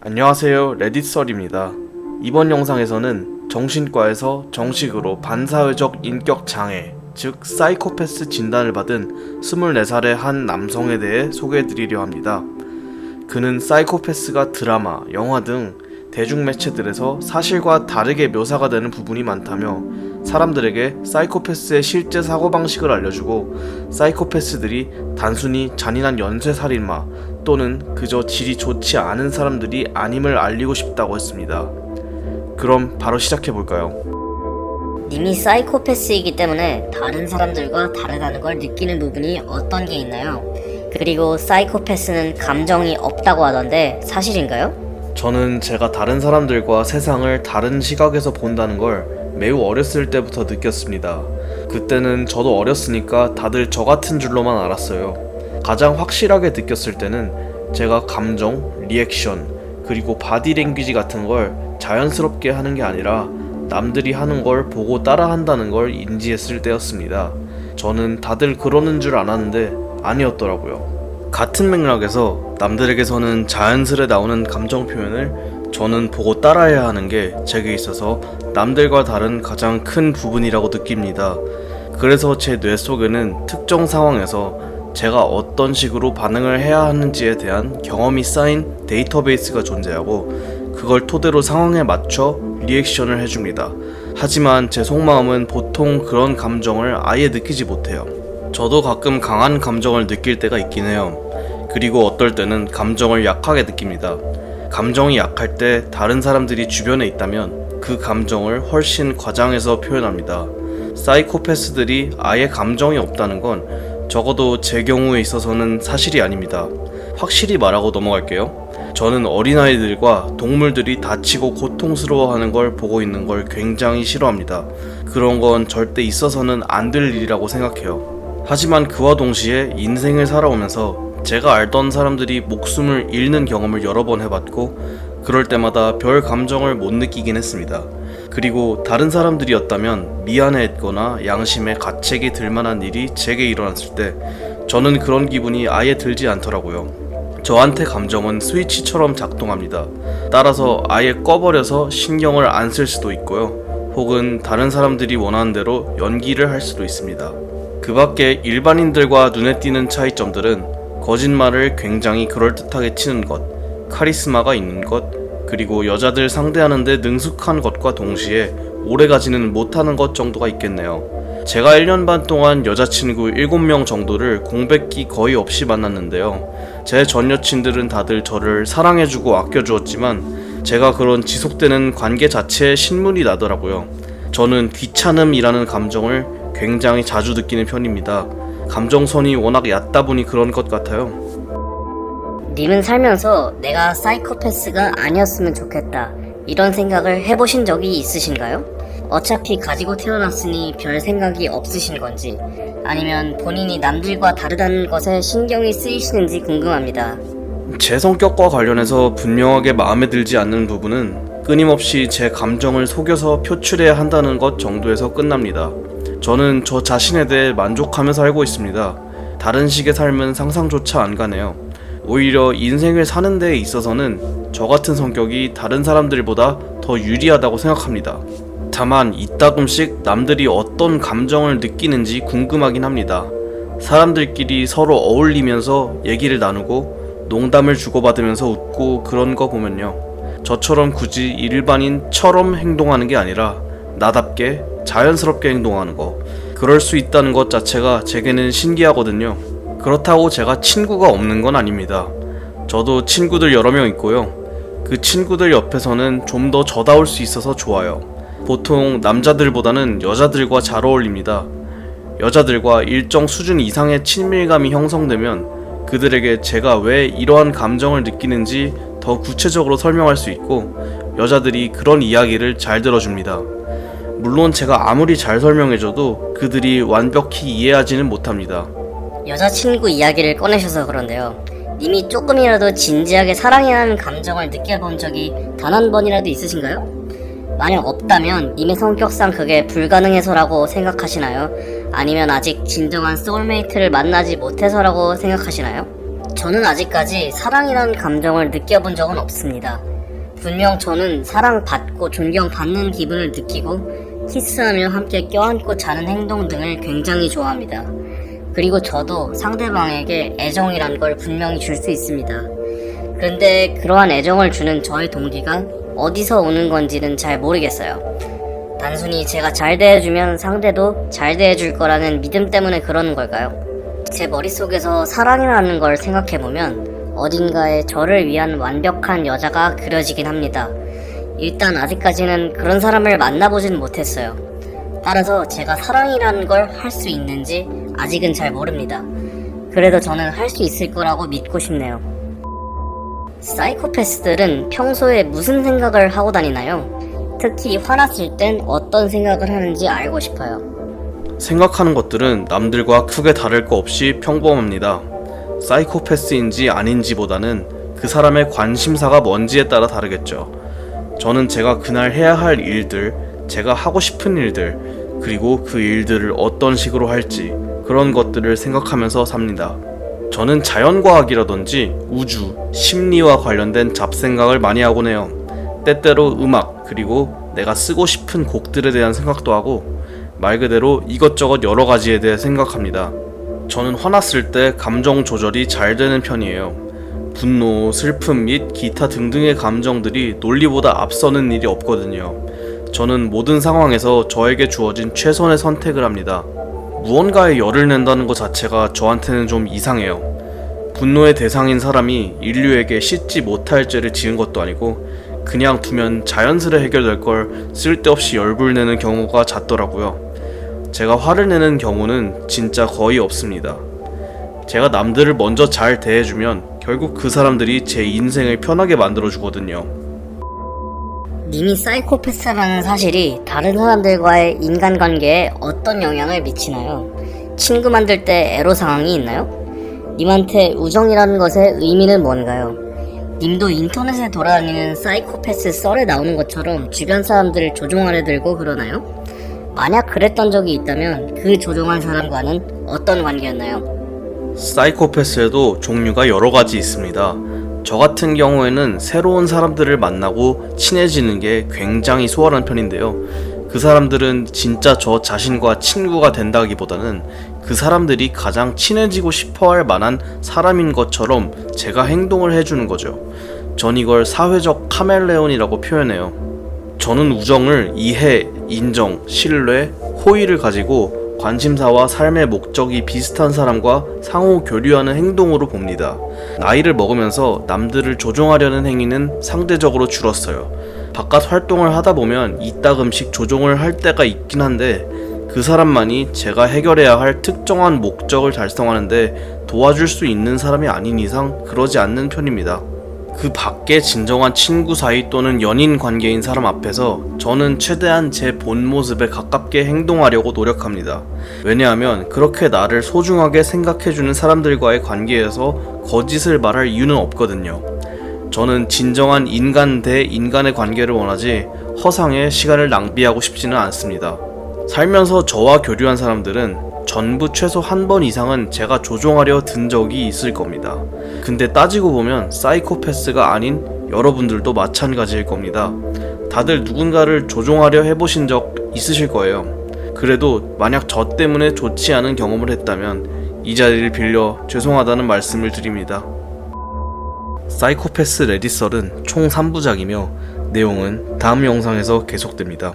안녕하세요, 레딧썰입니다. 이번 영상에서는 정신과에서 정식으로 반사회적 인격장애, 즉 사이코패스 진단을 받은 24살의 한 남성에 대해 소개해드리려 합니다. 그는 사이코패스가 드라마, 영화 등 대중매체들에서 사실과 다르게 묘사가 되는 부분이 많다며 사람들에게 사이코패스의 실제 사고방식을 알려주고 사이코패스들이 단순히 잔인한 연쇄살인마 또는 그저 질이 좋지 않은 사람들이 아님을 알리고 싶다고 했습니다. 그럼 바로 시작해볼까요? 님이 사이코패스이기 때문에 다른 사람들과 다르다는 걸 느끼는 부분이 어떤 게 있나요? 그리고 사이코패스는 감정이 없다고 하던데 사실인가요? 저는 제가 다른 사람들과 세상을 다른 시각에서 본다는 걸 매우 어렸을 때부터 느꼈습니다. 그때는 저도 어렸으니까 다들 저 같은 줄로만 알았어요. 가장 확실하게 느꼈을 때는 제가 감정, 리액션, 그리고 바디랭귀지 같은 걸 자연스럽게 하는 게 아니라 남들이 하는 걸 보고 따라 한다는 걸 인지했을 때였습니다. 저는 다들 그러는 줄 알았는데 아니었더라고요. 같은 맥락에서 남들에게서는 자연스레 나오는 감정 표현을 저는 보고 따라해야 하는 게 제게 있어서 남들과 다른 가장 큰 부분이라고 느낍니다. 그래서 제 뇌 속에는 특정 상황에서 제가 어떤 식으로 반응을 해야 하는지에 대한 경험이 쌓인 데이터베이스가 존재하고 그걸 토대로 상황에 맞춰 리액션을 해줍니다. 하지만 제 속마음은 보통 그런 감정을 아예 느끼지 못해요. 저도 가끔 강한 감정을 느낄 때가 있긴 해요. 그리고 어떨 때는 감정을 약하게 느낍니다. 감정이 약할 때 다른 사람들이 주변에 있다면 그 감정을 훨씬 과장해서 표현합니다. 사이코패스들이 아예 감정이 없다는 건 적어도 제 경우에 있어서는 사실이 아닙니다. 확실히 말하고 넘어갈게요. 저는 어린아이들과 동물들이 다치고 고통스러워하는 걸 보고 있는 걸 굉장히 싫어합니다. 그런 건 절대 있어서는 안 될 일이라고 생각해요. 하지만 그와 동시에 인생을 살아오면서 제가 알던 사람들이 목숨을 잃는 경험을 여러 번 해봤고 그럴 때마다 별 감정을 못 느끼긴 했습니다. 그리고 다른 사람들이었다면 미안해했거나 양심에 가책이 들 만한 일이 제게 일어났을 때 저는 그런 기분이 아예 들지 않더라고요. 저한테 감정은 스위치처럼 작동합니다. 따라서 아예 꺼버려서 신경을 안 쓸 수도 있고요. 혹은 다른 사람들이 원하는 대로 연기를 할 수도 있습니다. 그 밖에 일반인들과 눈에 띄는 차이점들은 거짓말을 굉장히 그럴듯하게 치는 것, 카리스마가 있는 것, 그리고 여자들 상대하는데 능숙한 것과 동시에 오래가지는 못하는 것 정도가 있겠네요. 제가 1년 반 동안 여자친구 7명 정도를 공백기 거의 없이 만났는데요. 제 전 여친들은 다들 저를 사랑해주고 아껴주었지만 제가 그런 지속되는 관계 자체에 신물이 나더라고요. 저는 귀찮음이라는 감정을 굉장히 자주 느끼는 편입니다. 감정선이 워낙 얕다 보니 그런 것 같아요. 님은 살면서 내가 사이코패스가 아니었으면 좋겠다 이런 생각을 해보신 적이 있으신가요? 어차피 가지고 태어났으니 별 생각이 없으신 건지 아니면 본인이 남들과 다르다는 것에 신경이 쓰이시는지 궁금합니다. 제 성격과 관련해서 분명하게 마음에 들지 않는 부분은 끊임없이 제 감정을 속여서 표출해야 한다는 것 정도에서 끝납니다. 저는 저 자신에 대해 만족하며 살고 있습니다. 다른 식의 삶은 상상조차 안 가네요. 오히려 인생을 사는 데에 있어서는 저 같은 성격이 다른 사람들보다 더 유리하다고 생각합니다. 다만 이따금씩 남들이 어떤 감정을 느끼는지 궁금하긴 합니다. 사람들끼리 서로 어울리면서 얘기를 나누고 농담을 주고받으면서 웃고 그런 거 보면요. 저처럼 굳이 일반인처럼 행동하는 게 아니라 나답게 자연스럽게 행동하는 거, 그럴 수 있다는 것 자체가 제게는 신기하거든요. 그렇다고 제가 친구가 없는 건 아닙니다. 저도 친구들 여러 명 있고요. 그 친구들 옆에서는 좀 더 저다울 수 있어서 좋아요. 보통 남자들보다는 여자들과 잘 어울립니다. 여자들과 일정 수준 이상의 친밀감이 형성되면 그들에게 제가 왜 이러한 감정을 느끼는지 더 구체적으로 설명할 수 있고 여자들이 그런 이야기를 잘 들어줍니다. 물론 제가 아무리 잘 설명해줘도 그들이 완벽히 이해하지는 못합니다. 여자친구 이야기를 꺼내셔서 그런데요. 님이 조금이라도 진지하게 사랑해야 하는 감정을 느껴본 적이 단 한 번이라도 있으신가요? 만약 없다면 님의 성격상 그게 불가능해서라고 생각하시나요? 아니면 아직 진정한 소울메이트를 만나지 못해서라고 생각하시나요? 저는 아직까지 사랑이라는 감정을 느껴본 적은 없습니다. 분명 저는 사랑받고 존경받는 기분을 느끼고 키스하며 함께 껴안고 자는 행동 등을 굉장히 좋아합니다. 그리고 저도 상대방에게 애정이란 걸 분명히 줄 수 있습니다. 그런데 그러한 애정을 주는 저의 동기가 어디서 오는 건지는 잘 모르겠어요. 단순히 제가 잘 대해주면 상대도 잘 대해줄 거라는 믿음 때문에 그러는 걸까요? 제 머릿속에서 사랑이라는 걸 생각해보면 어딘가에 저를 위한 완벽한 여자가 그려지긴 합니다. 일단 아직까지는 그런 사람을 만나보진 못했어요. 따라서 제가 사랑이라는 걸 할 수 있는지 아직은 잘 모릅니다. 그래도 저는 할 수 있을 거라고 믿고 싶네요. 사이코패스들은 평소에 무슨 생각을 하고 다니나요? 특히 화났을 땐 어떤 생각을 하는지 알고 싶어요. 생각하는 것들은 남들과 크게 다를 거 없이 평범합니다. 사이코패스인지 아닌지보다는 그 사람의 관심사가 뭔지에 따라 다르겠죠. 저는 제가 그날 해야 할 일들, 제가 하고 싶은 일들, 그리고 그 일들을 어떤 식으로 할지 그런 것들을 생각하면서 삽니다. 저는 자연과학이라든지 우주, 심리와 관련된 잡생각을 많이 하곤 해요. 때때로 음악, 그리고 내가 쓰고 싶은 곡들에 대한 생각도 하고 말 그대로 이것저것 여러 가지에 대해 생각합니다. 저는 화났을 때 감정 조절이 잘 되는 편이에요. 분노, 슬픔 및 기타 등등의 감정들이 논리보다 앞서는 일이 없거든요. 저는 모든 상황에서 저에게 주어진 최선의 선택을 합니다. 무언가에 열을 낸다는 것 자체가 저한테는 좀 이상해요. 분노의 대상인 사람이 인류에게 씻지 못할 죄를 지은 것도 아니고 그냥 두면 자연스레 해결될 걸 쓸데없이 열불내는 경우가 잦더라고요. 제가 화를 내는 경우는 진짜 거의 없습니다. 제가 남들을 먼저 잘 대해주면 결국 그 사람들이 제 인생을 편하게 만들어주거든요. 님이 사이코패스라는 사실이 다른 사람들과의 인간관계에 어떤 영향을 미치나요? 친구 만들 때 애로사항이 있나요? 님한테 우정이라는 것의 의미는 뭔가요? 님도 인터넷에 돌아다니는 사이코패스 썰에 나오는 것처럼 주변 사람들을 조종하려 들고 그러나요? 만약 그랬던 적이 있다면 그 조종한 사람과는 어떤 관계였나요? 사이코패스에도 종류가 여러 가지 있습니다. 저 같은 경우에는 새로운 사람들을 만나고 친해지는 게 굉장히 수월한 편인데요. 그 사람들은 진짜 저 자신과 친구가 된다기보다는 그 사람들이 가장 친해지고 싶어 할 만한 사람인 것처럼 제가 행동을 해주는 거죠. 전 이걸 사회적 카멜레온이라고 표현해요. 저는 우정을 이해, 인정, 신뢰, 호의를 가지고 관심사와 삶의 목적이 비슷한 사람과 상호 교류하는 행동으로 봅니다. 나이를 먹으면서 남들을 조종하려는 행위는 상대적으로 줄었어요. 바깥 활동을 하다 보면 이따금씩 조종을 할 때가 있긴 한데 그 사람만이 제가 해결해야 할 특정한 목적을 달성하는데 도와줄 수 있는 사람이 아닌 이상 그러지 않는 편입니다. 그 밖에 진정한 친구 사이 또는 연인 관계인 사람 앞에서 저는 최대한 제 본 모습에 가깝게 행동하려고 노력합니다. 왜냐하면 그렇게 나를 소중하게 생각해주는 사람들과의 관계에서 거짓을 말할 이유는 없거든요. 저는 진정한 인간 대 인간의 관계를 원하지 허상의 시간을 낭비하고 싶지는 않습니다. 살면서 저와 교류한 사람들은 전부 최소 한 번 이상은 제가 조종하려 든 적이 있을 겁니다. 근데 따지고 보면 사이코패스가 아닌 여러분들도 마찬가지일 겁니다. 다들 누군가를 조종하려 해보신 적 있으실 거예요. 그래도 만약 저 때문에 좋지 않은 경험을 했다면 이 자리를 빌려 죄송하다는 말씀을 드립니다. 사이코패스 레디썰은 총 3부작이며 내용은 다음 영상에서 계속됩니다.